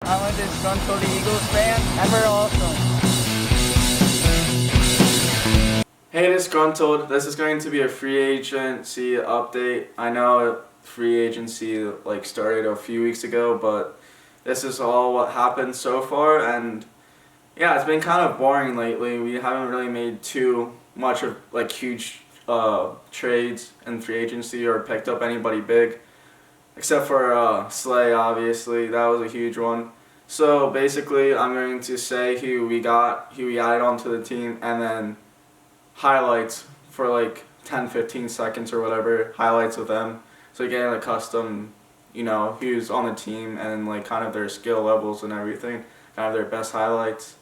I'm a disgruntled Eagles fan, and we're awesome. Hey Disgruntled, this is going to be a free agency update. I know free agency started a few weeks ago, but this is all what happened so far, and yeah, it's been kind of boring lately. We haven't really made too much of huge trades in free agency or picked up anybody big, except for Slay, obviously. That was a huge one. So basically, I'm going to say who we added onto the team, and then highlights for 10-15 seconds or whatever, highlights of them. So getting a custom, who's on the team and kind of their skill levels and everything, kind of their best highlights.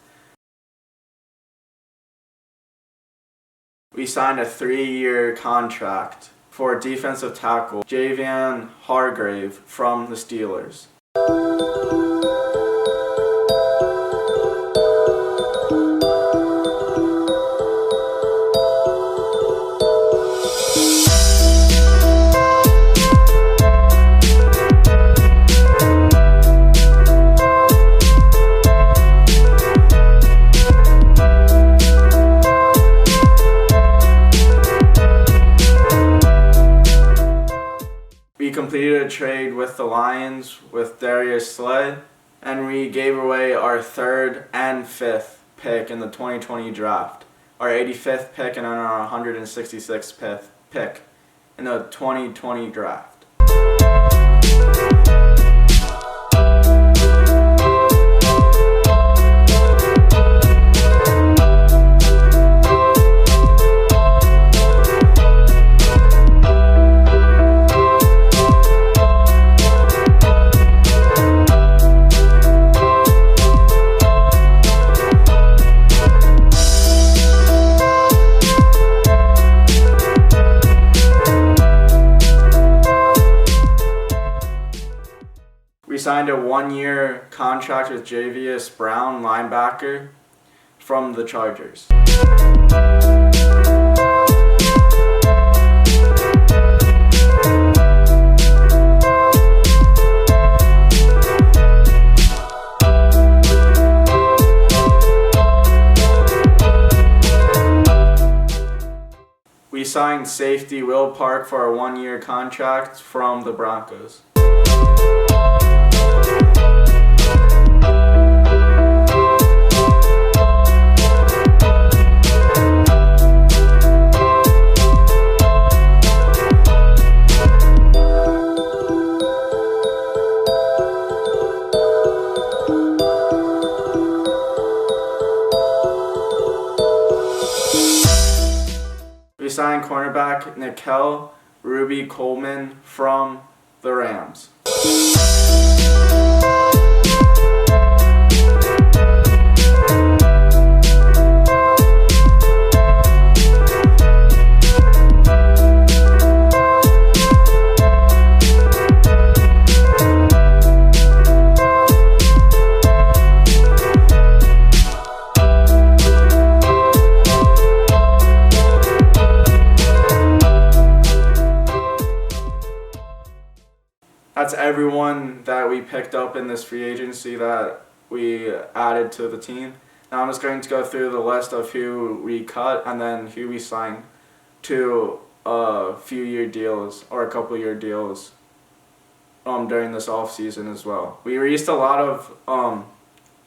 We signed a 3-year contract for defensive tackle Javon Hargrave from the Steelers. We completed a trade with the Lions with Darius Slay, and we gave away our 3rd and 5th pick in the 2020 draft, our 85th pick and our 166th pick in the 2020 draft. We signed a 1-year contract with Javon Brown, linebacker, from the Chargers. We signed safety Will Park for a 1-year contract from the Broncos. We signed cornerback robey-coleman from the Rams. That's everyone that we picked up in this free agency that we added to the team. Now I'm just going to go through the list of who we cut and then who we signed to a few-year deals or a couple-year deals during this off-season as well. We released a lot of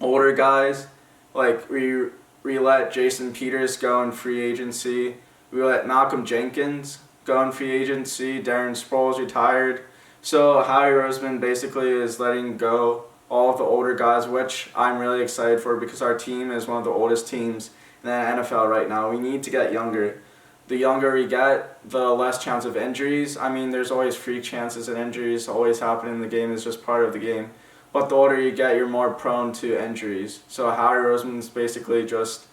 older guys. We let Jason Peters go in free agency. We let Malcolm Jenkins go in free agency. Darren Sproles retired. So Howie Roseman basically is letting go all of the older guys, which I'm really excited for because our team is one of the oldest teams in the NFL right now. We need to get younger. The younger we get, the less chance of injuries. I mean, there's always freak chances and injuries always happen in the game. It's just part of the game. But the older you get, you're more prone to injuries. So Howie Roseman's basically just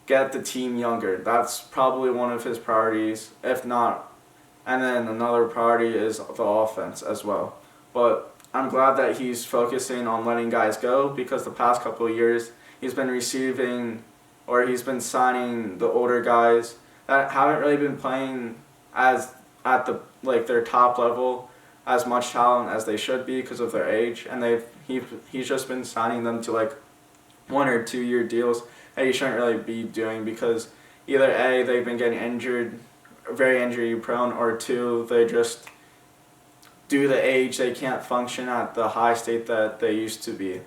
get the team younger. That's probably one of his priorities, if not. And then another priority is the offense as well. But I'm glad that he's focusing on letting guys go because the past couple of years he's been signing the older guys that haven't really been playing as at the their top level as much talent as they should be because of their age, and he's just been signing them to like 1 or 2 year deals that he shouldn't really be doing because either A, they've been getting injured, very injury prone, or 2, they just, due to the age, they can't function at the high state that they used to be.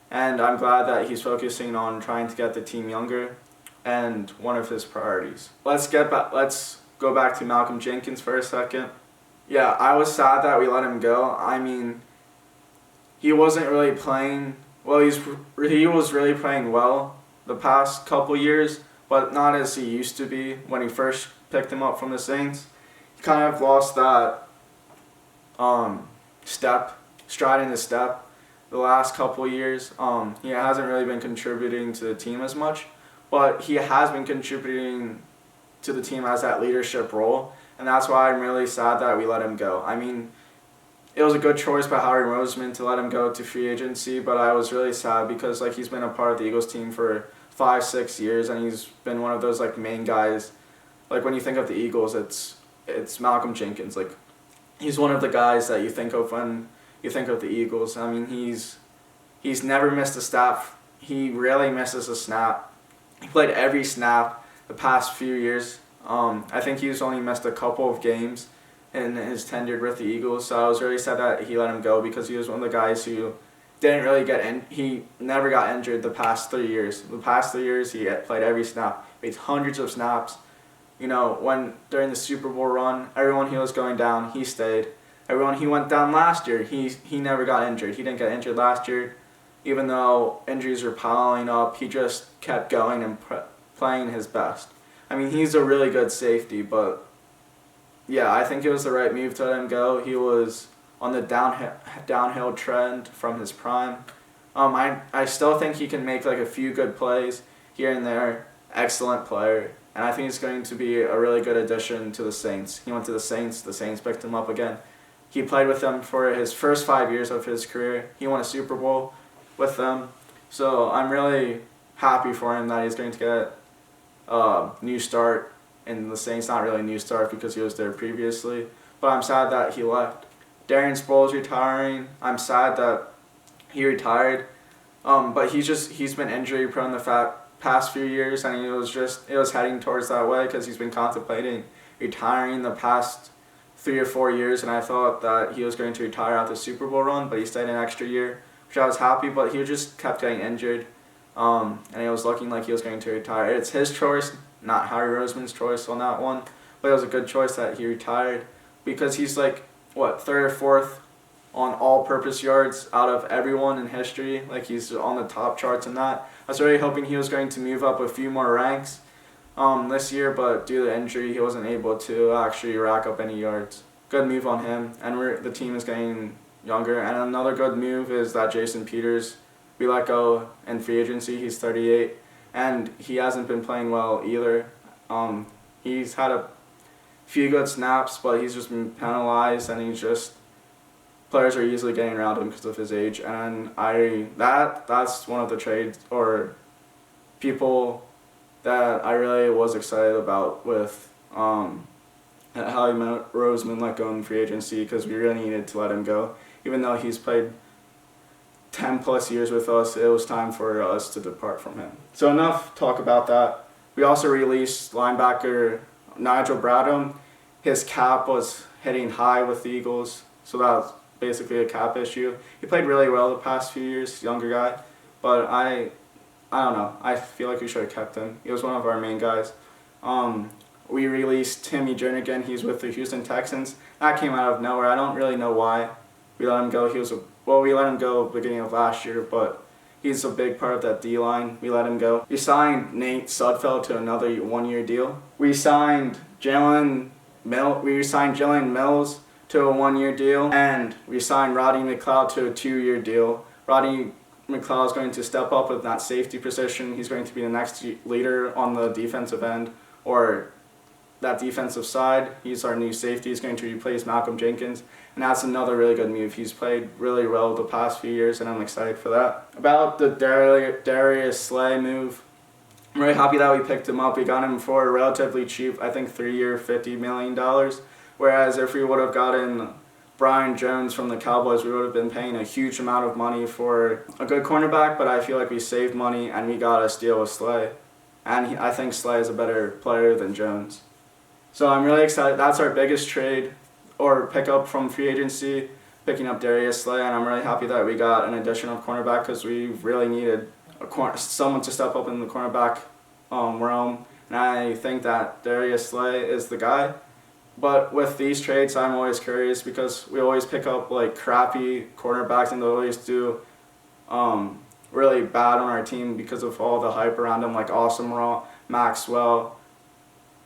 And I'm glad that he's focusing on trying to get the team younger, and one of his priorities. Let's go back to Malcolm Jenkins for a second. Yeah, I was sad that we let him go. I mean, he wasn't really playing well. He was really playing well the past couple years, but not as he used to be when he first picked him up from the Saints. He kind of lost that stride in his step the last couple years. He hasn't really been contributing to the team as much, but he has been contributing to the team as that leadership role, and that's why I'm really sad that we let him go. I mean, it was a good choice by Howie Roseman to let him go to free agency, but I was really sad because like he's been a part of the Eagles team for 5-6 years, and he's been one of those like main guys. Like when you think of the Eagles, it's Malcolm Jenkins. Like he's one of the guys that you think of when you think of the Eagles. I mean, he's never missed a snap. He rarely misses a snap. He played every snap the past few years. I think he's only missed a couple of games in his tenure with the Eagles, so I was really sad that he let him go because he was one of the guys who didn't really he never got injured the past 3 years. The past 3 years he had played every snap, made hundreds of snaps. You know, when during the Super Bowl run, everyone he was going down, he stayed. Everyone he went down last year, he never got injured. He didn't get injured last year. Even though injuries were piling up, he just kept going and playing his best. I mean, he's a really good safety, but yeah, I think it was the right move to let him go. He was on the downhill trend from his prime. I still think he can make like a few good plays here and there. Excellent player, and I think he's going to be a really good addition to the Saints. He went to the Saints picked him up again. He played with them for his first 5 years of his career. He won a Super Bowl with them, so I'm really happy for him that he's going to get a new start in the Saints. Not really a new start because he was there previously, but I'm sad that he left. Darren Sproles retiring. I'm sad that he retired, but he's been injury prone the past few years, and it was heading towards that way because he's been contemplating retiring the past 3 or 4 years, and I thought that he was going to retire after the Super Bowl run, but he stayed an extra year, which I was happy, but he just kept getting injured, and it was looking like he was going to retire. It's his choice, not Howie Roseman's choice on that one, but it was a good choice that he retired because he's like, third or fourth on all-purpose yards out of everyone in history. Like he's on the top charts in that. I was really hoping he was going to move up a few more ranks this year, but due to injury, he wasn't able to actually rack up any yards. Good move on him, and the team is getting younger. And another good move is that Jason Peters, we let go in free agency. He's 38, and he hasn't been playing well either. He's had a few good snaps, but he's just been penalized, and players are easily getting around him because of his age. And that's one of the trades or people that I really was excited about with Howie Roseman let go in free agency because we really needed to let him go. Even though he's played 10 plus years with us, it was time for us to depart from him. So enough talk about that. We also released linebacker Nigel Bradham. His cap was hitting high with the Eagles, so that was basically a cap issue. He played really well the past few years, younger guy, but I don't know. I feel like we should have kept him. He was one of our main guys. We released Timmy Jernigan. He's with the Houston Texans. That came out of nowhere. I don't really know why we let him go. We let him go beginning of last year, but he's a big part of that D-line. We let him go. We signed Nate Sudfeld to another 1-year deal. We signed Jalen Mills to a 1-year deal, and we signed Roddy McLeod to a 2-year deal. Roddy McLeod is going to step up with that safety position. He's going to be the next leader on the defensive end or that defensive side. He's our new safety. He's going to replace Malcolm Jenkins, and that's another really good move. He's played really well the past few years, and I'm excited for that. About the Darius Slay move, I'm really happy that we picked him up. We got him for relatively cheap, I think 3-year, $50 million, whereas if we would have gotten Bryon Jones from the Cowboys, we would have been paying a huge amount of money for a good cornerback, but I feel like we saved money and we got a steal with Slay. And I think Slay is a better player than Jones. So I'm really excited. That's our biggest trade or pickup from free agency, picking up Darius Slay, and I'm really happy that we got an additional cornerback because we really needed someone to step up in the cornerback realm. And I think that Darius Slay is the guy. But with these trades, I'm always curious because we always pick up like crappy cornerbacks and they always do really bad on our team because of all the hype around them, like Awesome Raw, Maxwell,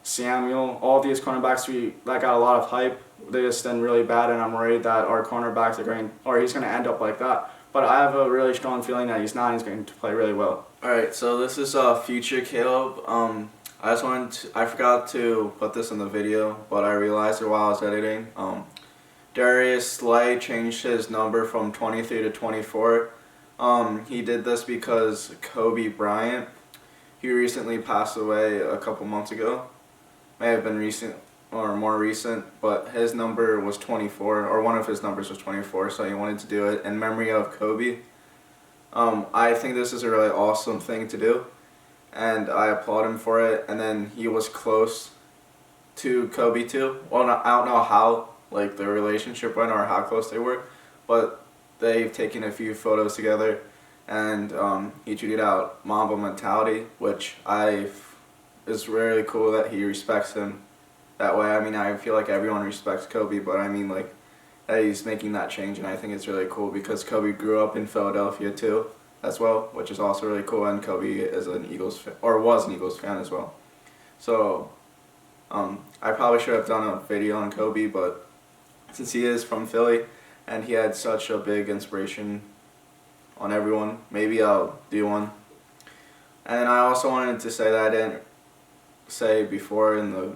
Samuel. All these cornerbacks that got a lot of hype, they just done really bad, and I'm worried that our cornerbacks he's going to end up like that. But I have a really strong feeling that he's not. He's going to play really well. All right, so this is future Caleb. I forgot to put this in the video, but I realized it while I was editing. Darius Slay changed his number from 23 to 24. He did this because Kobe Bryant, he recently passed away a couple months ago. May have been recent or more recent, but his number was 24, or one of his numbers was 24, so he wanted to do it in memory of Kobe. I think this is a really awesome thing to do, and I applaud him for it. And then he was close to Kobe too. Well, I don't know how like their relationship went or how close they were, but they've taken a few photos together, and he tweeted out Mamba mentality, which is really cool that he respects him that way. I mean, I feel like everyone respects Kobe, but I mean like that he's making that change, and I think it's really cool because Kobe grew up in Philadelphia too as well, which is also really cool, and Kobe is an Eagles fan, or was an Eagles fan as well. So I probably should have done a video on Kobe, but since he is from Philly and he had such a big inspiration on everyone, maybe I'll do one. And then I also wanted to say that I didn't say before in the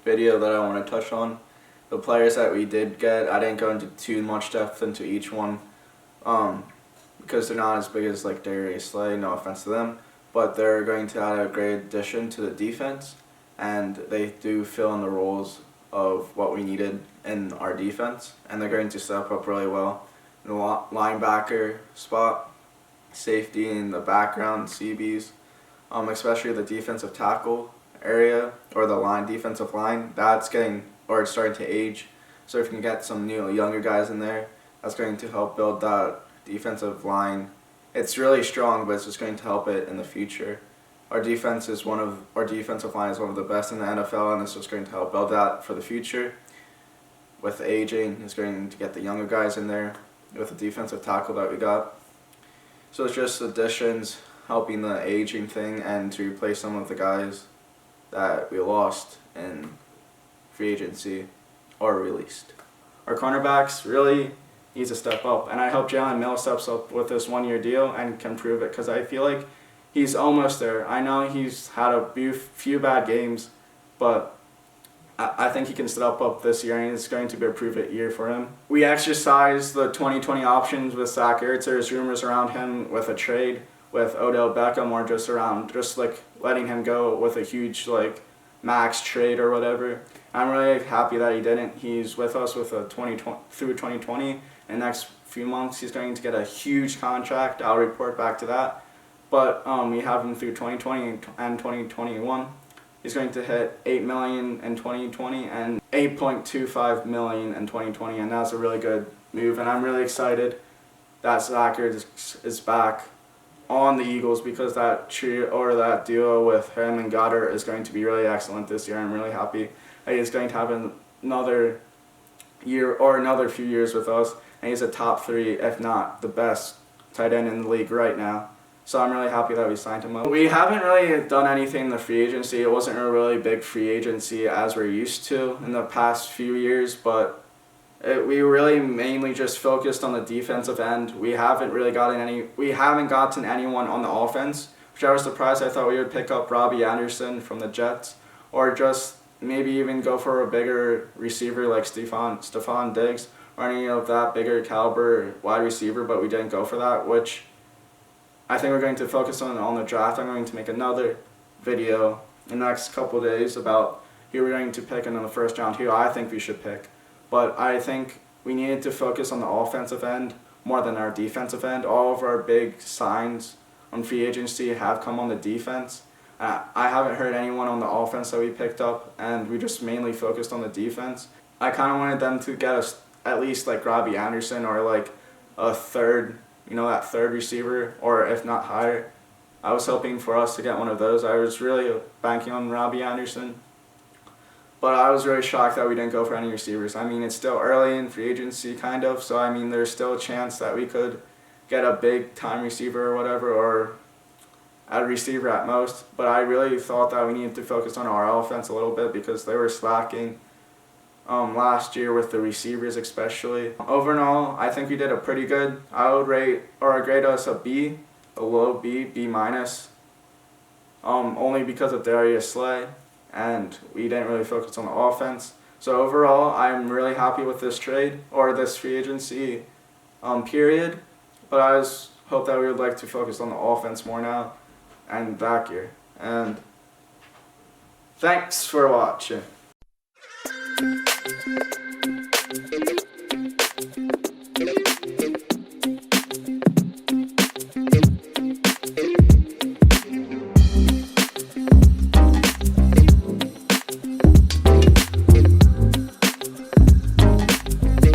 video that I want to touch on the players that we did get. I didn't go into too much depth into each one because they're not as big as like Darius Slay, no offense to them, but they're going to add a great addition to the defense, and they do fill in the roles of what we needed in our defense, and they're going to step up really well in the linebacker spot, safety in the background, CBs, especially the defensive tackle area or the defensive line. It's starting to age, so if you can get some new younger guys in there, that's going to help build that defensive line. It's really strong, but it's just going to help it in the future. Our defensive line is one of the best in the NFL, and it's just going to help build that for the future. With aging, it's going to get the younger guys in there with the defensive tackle that we got. So it's just additions helping the aging thing and to replace some of the guys that we lost in free agency or released. Our cornerbacks really needs to step up, and I hope Jalen Mills steps up with this one-year deal and can prove it, because I feel like he's almost there. I know he's had a few bad games, but I think he can step up this year, and it's going to be a prove-it year for him. We exercised the 2020 options with Zach Ertz. There's rumors around him with a trade with Odell Beckham, or just like letting him go with a huge like max trade or whatever. I'm really happy that he didn't. He's with us with a through 2020. In the next few months, he's going to get a huge contract. I'll report back to that. But we have him through 2020 and 2021. He's going to hit $8 million in 2020 and $8.25 million in 2020, and that's a really good move. And I'm really excited that Zach Ertz is back on the Eagles, because that trio or that duo with him and Goddard is going to be really excellent this year. I'm really happy that he's going to have another year or another few years with us, and he's a top 3, if not the best tight end in the league right now. So I'm really happy that we signed him up. We haven't really done anything in the free agency. It wasn't a really big free agency as we're used to in the past few years, but we really mainly just focused on the defensive end. We haven't gotten anyone on the offense, which I was surprised. I thought we would pick up Robbie Anderson from the Jets, or just maybe even go for a bigger receiver like Stephon Diggs or any of that bigger caliber wide receiver, but we didn't go for that, which I think we're going to focus on the draft. I'm going to make another video in the next couple of days about who we're going to pick in the first round, who I think we should pick. but I think we needed to focus on the offensive end more than our defensive end. All of our big signs on free agency have come on the defense. I haven't heard anyone on the offense that we picked up, and we just mainly focused on the defense. I kind of wanted them to get us at least like Robbie Anderson or like a third, that third receiver, or if not higher. I was hoping for us to get one of those. I was really banking on Robbie Anderson. But I was really shocked that we didn't go for any receivers. I mean, it's still early in free agency, kind of, so I mean, there's still a chance that we could get a big-time receiver or whatever, or a receiver at most. But I really thought that we needed to focus on our offense a little bit because they were slacking last year with the receivers especially. Overall, I think we did a pretty good. I would grade us a B, a low B, B minus, only because of Darius Slay, and we didn't really focus on the offense. So overall, I'm really happy with this trade, or this free agency period, but I just hope that we would like to focus on the offense more now and back here. And thanks for watching.